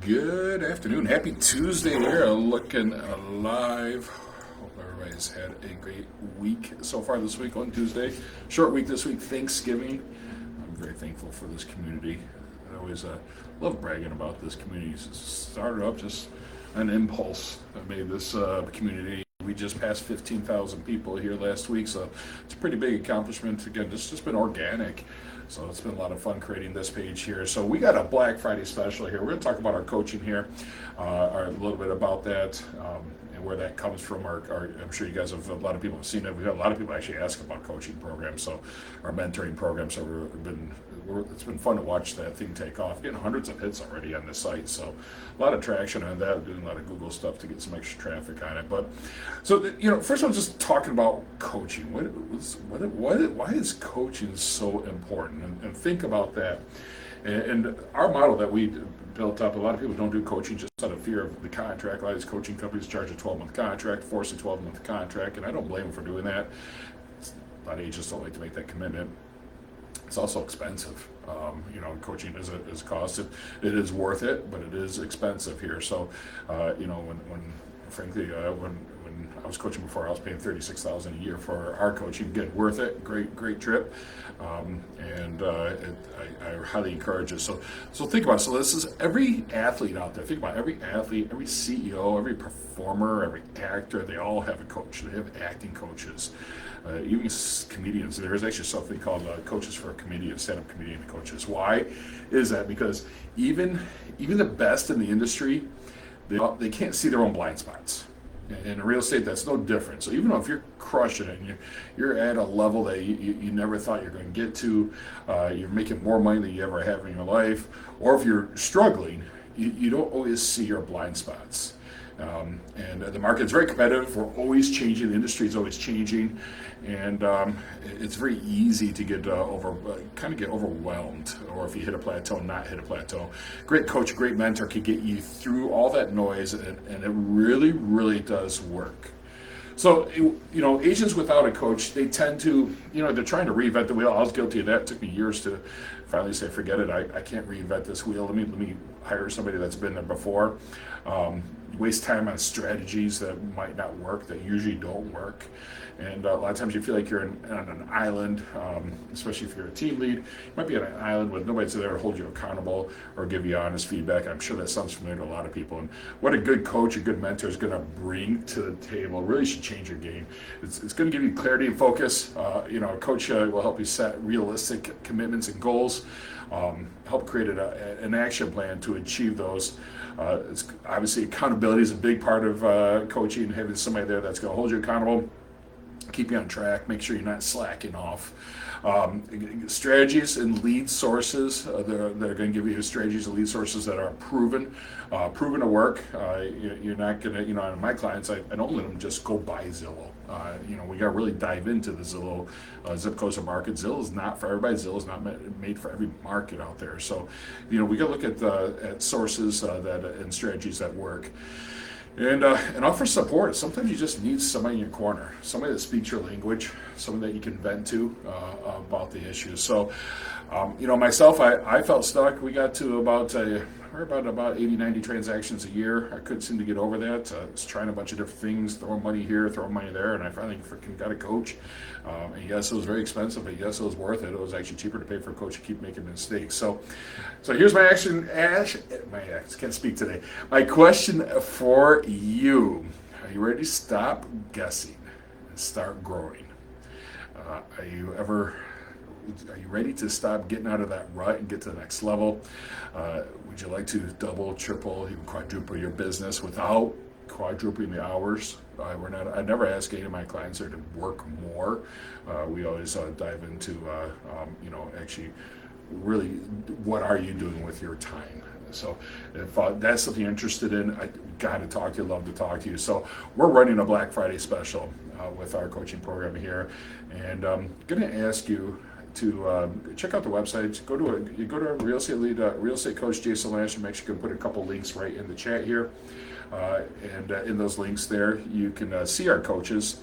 Good afternoon. Happy Tuesday. We're looking alive. Hope everybody's had a great week so far this week on Tuesday. Short week this week, Thanksgiving. I'm very thankful for this community. I always love bragging about this community. It started up just an impulse that made this community. We just passed 15,000 people here last week, so it's a pretty big accomplishment. Again, it's just been organic. So it's been a lot of fun creating this page here. So we got a Black Friday special here. We're going to talk about our coaching here, a little bit about that, and where that comes from. I'm sure you guys have, a lot of people have seen it. We've had a lot of people actually ask about coaching programs, so our mentoring programs. So it's been fun to watch that thing take off. Getting hundreds of hits already on the site, so a lot of traction on that. Doing a lot of Google stuff to get some extra traffic on it. But first one, just talking about coaching. Why is coaching so important? And think about that. And our model that we built up, a lot of people don't do coaching just out of fear of the contract. A lot of these coaching companies charge a 12-month contract, force a 12-month contract, and I don't blame them for doing that. A lot of agents don't like to make that commitment. It's also expensive. Coaching is a cost. It is worth it, but it is expensive here. So, when I was coaching before, I was paying $36,000 a year for our coaching. Again, worth it. Great trip, I highly encourage it. So think about it. So this is every athlete out there. Think about every athlete, every CEO, every performer, every actor. They all have a coach. They have acting coaches. Even comedians. There is actually something called coaches for comedians, stand-up comedian coaches. Why is that? Because even the best in the industry, they can't see their own blind spots. In real estate, that's no different. So even though if you're crushing it and you're at a level that you never thought you're going to get to, you're making more money than you ever have in your life, or if you're struggling, you don't always see your blind spots. And the market's very competitive. We're always changing. The industry is always changing, and it's very easy to get overwhelmed, or if you hit a plateau, not hit a plateau. Great coach, great mentor can get you through all that noise, and it really, really does work. So, agents without a coach, they tend to, they're trying to reinvent the wheel. I was guilty of that. It took me years to finally say, forget it. I can't reinvent this wheel. Let me hire somebody that's been there before. Waste time on strategies that might not work, that usually don't work. And a lot of times you feel like you're on an island, especially if you're a team lead. You might be on an island with nobody's there to hold you accountable or give you honest feedback. I'm sure that sounds familiar to a lot of people. And what a good coach, a good mentor is going to bring to the table really should change your game. It's going to give you clarity and focus. A coach will help you set realistic commitments and goals, help create an action plan to achieve those. It's obviously accountability is a big part of coaching, having somebody there that's going to hold you accountable, keep you on track, make sure you're not slacking off. Strategies and lead sources, they're going to give you strategies and lead sources that are proven to work. You're not going to, on my clients, I don't let them just go buy Zillow. We got to really dive into the Zillow zip codes of market. Zillow is not for everybody. Zillow is not made for every market out there. So, we got to look at sources and strategies that work. And offer support. Sometimes you just need somebody in your corner, somebody that speaks your language, somebody that you can vent to about the issues. So, myself, I felt stuck. We got to about 80, 90 transactions a year. I couldn't seem to get over that. I was trying a bunch of different things, throwing money here, throwing money there, and I finally freaking got a coach. And yes, it was very expensive, but yes, it was worth it. It was actually cheaper to pay for a coach to keep making mistakes. So here's my can't speak today. My question for you: are you ready to stop guessing and start growing? Are you ready to stop getting out of that rut and get to the next level? Would you like to double, triple, even quadruple your business without quadrupling the hours? I never ask any of my clients there to work more. We always dive into, actually, really, what are you doing with your time? So if that's something you're interested in, I got to talk to you, love to talk to you. So we're running a Black Friday special with our coaching program here, and I'm going to ask you to check out the website. Go to real estate lead, real estate coach Jason Lash, and make sure you can put a couple links right in the chat here. And in those links there, you can see our coaches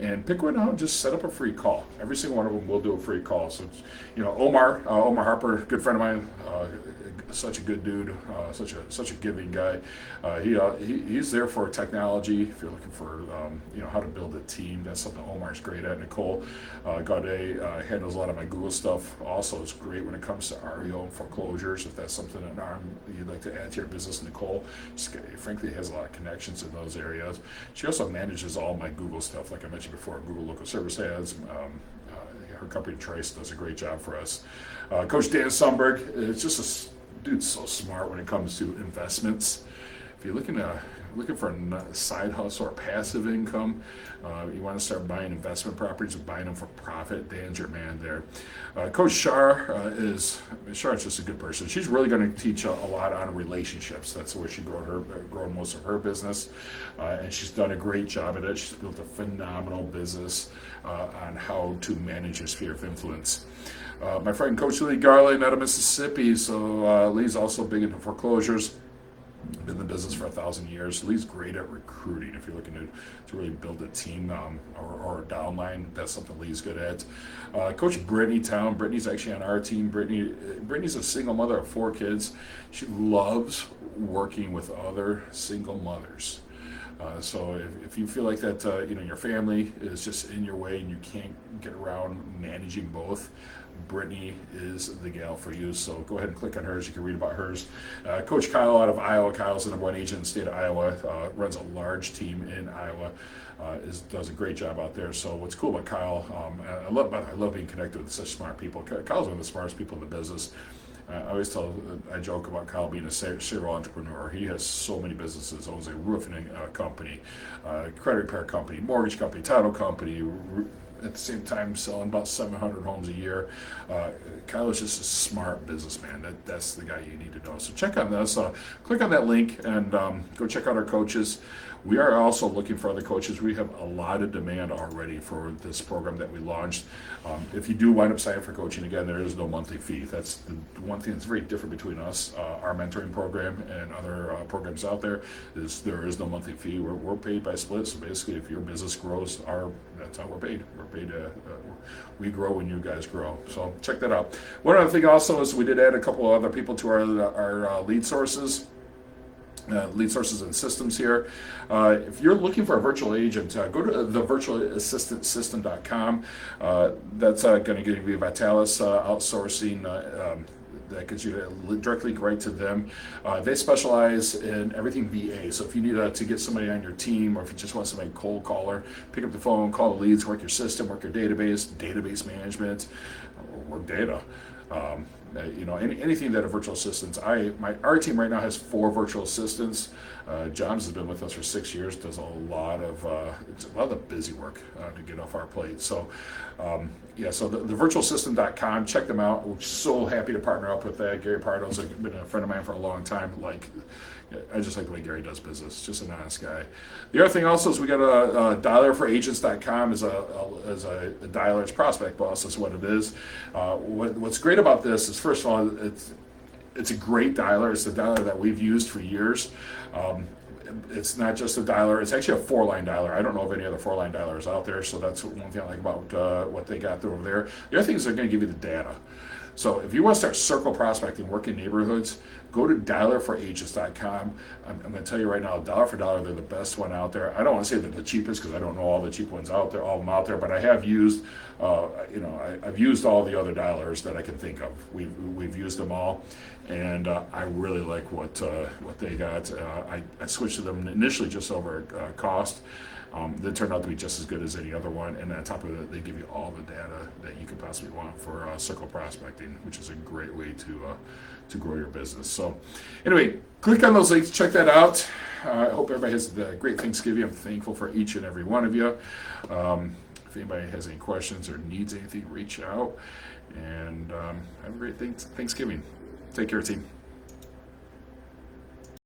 and pick one out and just set up a free call. Every single one of them will do a free call. So, Omar Harper, good friend of mine, such a good dude, such a giving guy. He's there for technology. If you're looking for how to build a team, that's something Omar's great at. Nicole Gaudet handles a lot of my Google stuff. Also, is great when it comes to REO and foreclosures. If that's something that you'd like to add to your business, Nicole, frankly, has a lot of connections in those areas. She also manages all my Google stuff, like I mentioned before, Google local service ads. Her company Trice does a great job for us. Coach Dan Sundberg is just a dude, so smart when it comes to investments. If you're looking for a side hustle or passive income, you want to start buying investment properties and buying them for profit, Dan's your man there. Coach Shar's just a good person. She's really going to teach a lot on relationships. That's where she grown most of her business, and she's done a great job at it. She's built a phenomenal business on how to manage your sphere of influence. My friend Coach Lee Garland out of Mississippi. So Lee's also big into foreclosures. Been in the business for 1,000 years. Lee's great at recruiting. If you're looking to really build a team or a downline, that's something Lee's good at. Coach Brittany Town. Brittany's actually on our team. Brittany's a single mother of 4 kids. She loves working with other single mothers. So if you feel like that, your family is just in your way and you can't get around managing both, Brittany is the gal for you. So go ahead and click on hers. You can read about hers. Coach Kyle out of Iowa. Kyle's the #1 agent in the state of Iowa. Runs a large team in Iowa. Does a great job out there. So what's cool about Kyle, I love being connected with such smart people. Kyle's one of the smartest people in the business. I joke about Kyle being a serial entrepreneur. He has so many businesses. Owns a roofing company, credit repair company, mortgage company, title company. At the same time, selling about 700 homes a year. Kyle is just a smart businessman. That's the guy you need to know. So check on this. Click on that link and go check out our coaches. We are also looking for other coaches. We have a lot of demand already for this program that we launched. If you do wind up signing for coaching, again, there is no monthly fee. That's the one thing that's very different between us, our mentoring program, and other programs out there. There is no monthly fee. We're paid by split. So basically, if your business grows, that's how we're paid. We grow when you guys grow. So check that out. One other thing also is we did add a couple of other people to our lead sources. Lead sources and systems here. If you're looking for a virtual agent, go to thevirtualassistantsystem.com. That's going to give you Vitalis outsourcing. That gets you directly right to them. They specialize in everything VA. So if you need to get somebody on your team, or if you just want somebody cold caller, pick up the phone, call the leads, work your system, work your database management, work data. Anything that a virtual assistant. Our team right now has 4 virtual assistants. Johns has been with us for 6 years. Does a lot of the busy work to get off our plate. So, So the virtualassistant.com. Check them out. We're so happy to partner up with that. Gary Pardo's been a friend of mine for a long time. I just like the way Gary does business. Just an honest guy. The other thing also is we got a dialerforagents.com is a dialer. It's Prospect Boss is what it is. What's great about this is, first of all, it's a great dialer. It's a dialer that we've used for years. It's not just a dialer. It's actually a 4-line dialer. I don't know of any other 4-line dialers out there, so that's one thing I like about what they got over there. The other thing is they're going to give you the data. So if you want to start circle prospecting, work in neighborhoods, go to dialerforagents.com. I'm going to tell you right now, dollar for dollar, they're the best one out there. I don't want to say they're the cheapest because I don't know all the cheap ones out there, all of them out there, but I have used, I've used all the other dialers that I can think of. We've used them all, and I really like what they got. I switched to them initially just over cost. They turned out to be just as good as any other one, and on top of it, they give you all the data that you could possibly want for circle prospecting, which is a great way to grow your business. So anyway, click on those links, check that out. I hope everybody has a great Thanksgiving. I'm thankful for each and every one of you. If anybody has any questions or needs anything, reach out, and have a great Thanksgiving. Take care, team.